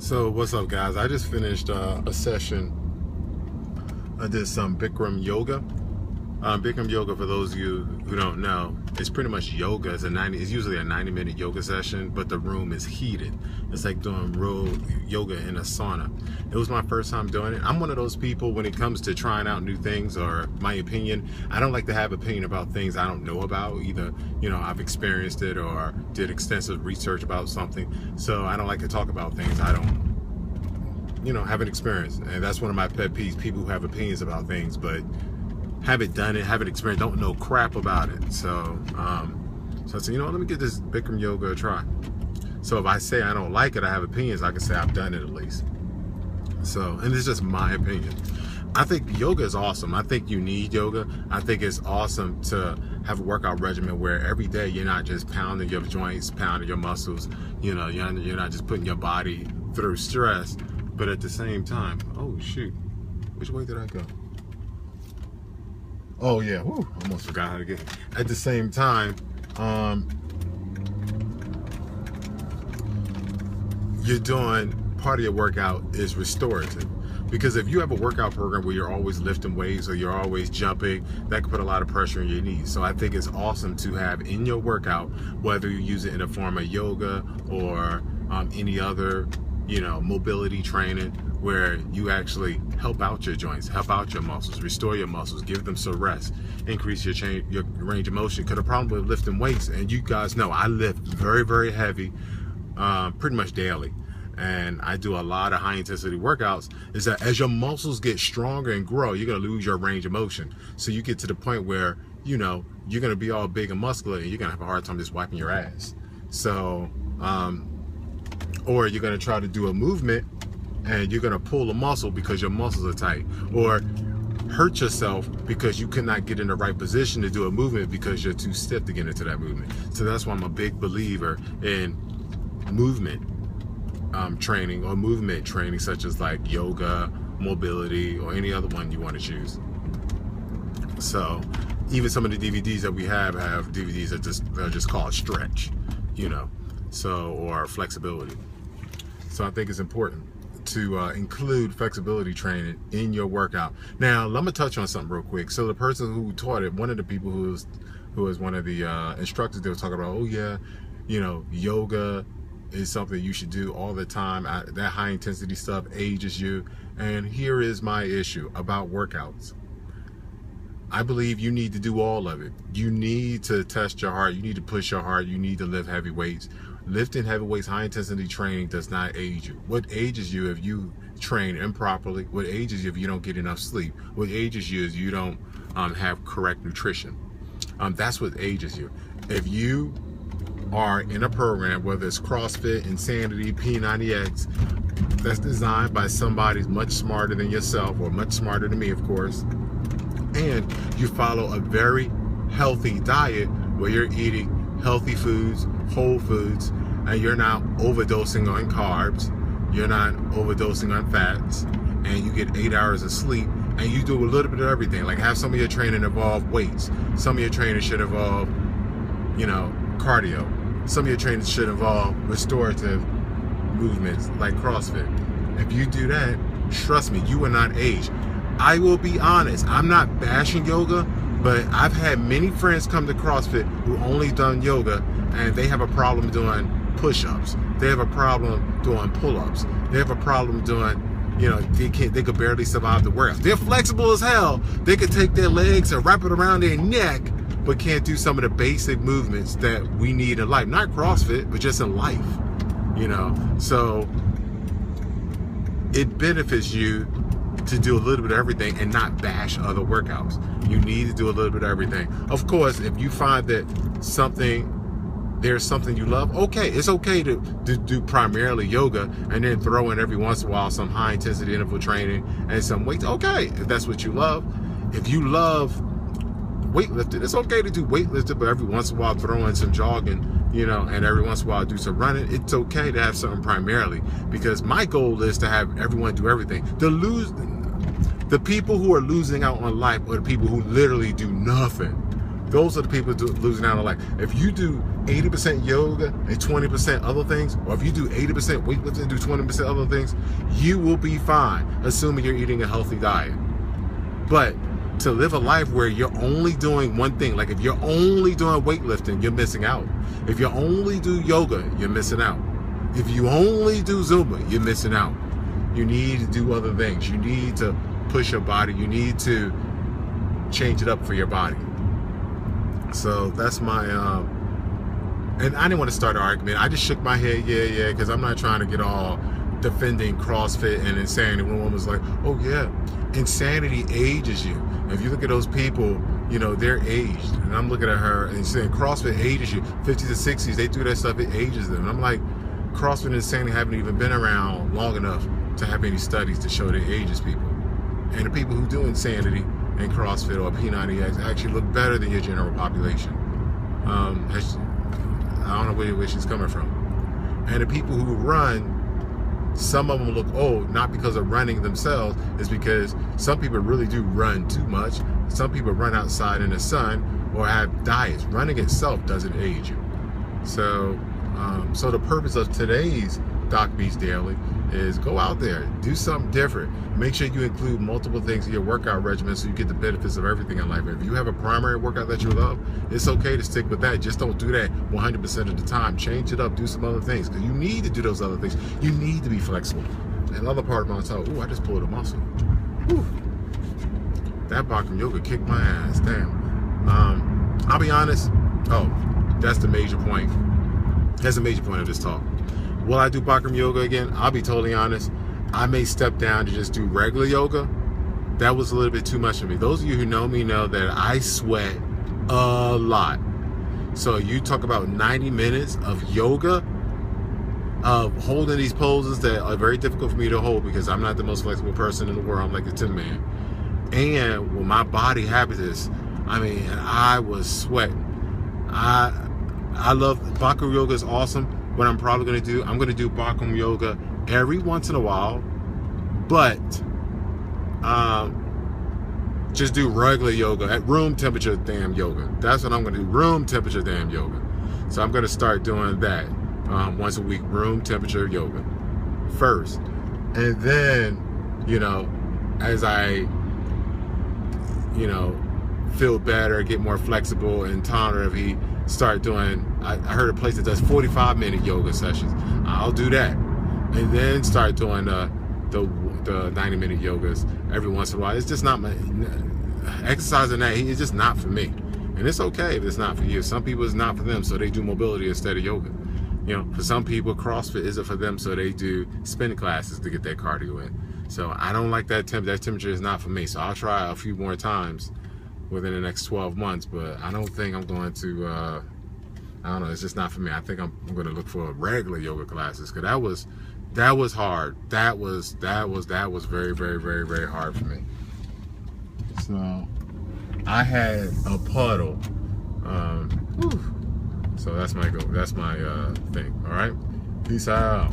So what's up, guys? I just finished a session. I did some Bikram yoga. Bikram yoga, for those of you who don't know, it's pretty much yoga. It's usually a 90-minute yoga session, but the room is heated. It's like doing real yoga in a sauna. It was my first time doing it. I'm one of those people, when it comes to trying out new things or my opinion, I don't like to have opinion about things I don't know about. Either, I've experienced it or did extensive research about something. So I don't like to talk about things I don't, haven't experienced. And that's one of my pet peeves, people who have opinions about things, but haven't done it, haven't experienced, don't know crap about it. So I said, let me give this Bikram yoga a try. So if I say I don't like it, I have opinions, I can say I've done it at least. So, and it's just my opinion. I think yoga is awesome. I think you need yoga. I think it's awesome to have a workout regimen where every day you're not just pounding your joints, pounding your muscles. You're not just putting your body through stress, but at the same time, oh shoot, which way did I go? Oh yeah, whew, almost forgot how to get. At the same time, you're doing, part of your workout is restorative. Because if you have a workout program where you're always lifting weights or you're always jumping, that can put a lot of pressure on your knees. So I think it's awesome to have in your workout, whether you use it in a form of yoga or any other, mobility training, where you actually help out your joints, help out your muscles, restore your muscles, give them some rest, increase your range of motion. Because the problem with lifting weights, and you guys know, I lift very, very heavy, pretty much daily. And I do a lot of high intensity workouts, is that as your muscles get stronger and grow, you're going to lose your range of motion. So you get to the point where, you're going to be all big and muscular and you're going to have a hard time just wiping your ass. So, or you're going to try to do a movement and you're going to pull a muscle because your muscles are tight, or hurt yourself because you could not get in the right position to do a movement because you're too stiff to get into that movement. So that's why I'm a big believer in movement training, or movement training, such as like yoga, mobility, or any other one you want to choose. So even some of the DVDs that we have DVDs that are just called stretch, so, or flexibility. So I think it's important to include flexibility training in your workout. Now, let me touch on something real quick. So the person who taught it, one of the people who was one of the instructors, they were talking about, oh yeah, yoga is something you should do all the time. That high intensity stuff ages you. And here is my issue about workouts. I believe you need to do all of it. You need to test your heart. You need to push your heart. You need to lift heavy weights. Lifting heavy weights, high intensity training does not age you. What ages you if you train improperly? What ages you if you don't get enough sleep? What ages you is you don't have correct nutrition. That's what ages you. If you are in a program, whether it's CrossFit, Insanity, P90X, that's designed by somebody much smarter than yourself, or much smarter than me, of course, and you follow a very healthy diet where you're eating healthy foods, whole foods, and you're not overdosing on carbs, you're not overdosing on fats, and you get 8 hours of sleep, and you do a little bit of everything. Like, have some of your training involve weights, some of your training should involve, cardio, some of your training should involve restorative movements like CrossFit. If you do that, trust me, you will not age. I will be honest, I'm not bashing yoga, but I've had many friends come to CrossFit who only done yoga, and they have a problem doing push-ups. They have a problem doing pull-ups. They have a problem doing, they could barely survive the workout. They're flexible as hell. They could take their legs and wrap it around their neck, but can't do some of the basic movements that we need in life. Not CrossFit, but just in life, So it benefits you to do a little bit of everything and not bash other workouts. You need to do a little bit of everything. Of course, if you find that there's something you love, okay, it's okay to do primarily yoga and then throw in every once in a while some high intensity interval training and some weights. Okay, if that's what you love. If you love weightlifting, it's okay to do weightlifting, but every once in a while throw in some jogging, and every once in a while do some running. It's okay to have something primarily, because my goal is to have everyone do everything. The people who are losing out on life are the people who literally do nothing. Those are the people losing out on life. If you do 80% yoga and 20% other things, or if you do 80% weightlifting and do 20% other things, you will be fine, assuming you're eating a healthy diet. But to live a life where you're only doing one thing, like if you're only doing weightlifting, you're missing out. If you only do yoga, you're missing out. If you only do Zumba, you're missing out. You need to do other things. You need to push your body. You need to change it up for your body. So that's my, and I didn't want to start an argument. I just shook my head, yeah, because I'm not trying to get all defending CrossFit and insanity. When one was like, oh yeah, insanity ages you. If you look at those people, you know, they're aged. And I'm looking at her and saying CrossFit ages you. 50s and 60s, they do that stuff, it ages them. And I'm like, CrossFit and insanity haven't even been around long enough to have any studies to show that it ages people. And the people who do insanity and CrossFit or P90X actually look better than your general population. I don't know where she's coming from. And the people who run, some of them look old, not because of running themselves, it's because some people really do run too much. Some people run outside in the sun or have diets. Running itself doesn't age you. So, so the purpose of today's Doc Beats Daily is go out there, do something different. Make sure you include multiple things in your workout regimen so you get the benefits of everything in life. If you have a primary workout that you love, it's okay to stick with that. Just don't do that 100% of the time. Change it up, do some other things, because you need to do those other things. You need to be flexible. Another part of my talk, ooh, I just pulled a muscle. Whew. That Bikram yoga kicked my ass, damn. I'll be honest, that's the major point. That's the major point of this talk. Will I do Bikram yoga again? I'll be totally honest. I may step down to just do regular yoga. That was a little bit too much for me. Those of you who know me know that I sweat a lot. So you talk about 90 minutes of yoga, of holding these poses that are very difficult for me to hold because I'm not the most flexible person in the world. I'm like the Tin Man. And when my body happens, I mean, I was sweating. I love Bikram yoga, is awesome. What I'm probably going to do, I'm going to do Bikram yoga every once in a while, but just do regular yoga at room temperature damn yoga. That's what I'm going to do, room temperature damn yoga. So I'm going to start doing that once a week, room temperature yoga first. And then, you know, as I, you know, feel better, get more flexible and tolerant, if he start doing, I heard a place that does 45-minute yoga sessions. I'll do that, and then start doing the 90-minute yogas every once in a while. It's just not my exercising that. It's just not for me, and it's okay if it's not for you. Some people it's not for them, so they do mobility instead of yoga. You know, for some people CrossFit isn't for them, so they do spin classes to get their cardio in. So I don't like that temperature. That temperature is not for me. So I'll try a few more times within the next 12 months, but I don't think I'm going to, I don't know, it's just not for me. I think I'm going to look for regular yoga classes, because that was hard. That was very, very, very, very hard for me. So I had a puddle. So that's my thing. All right, peace out.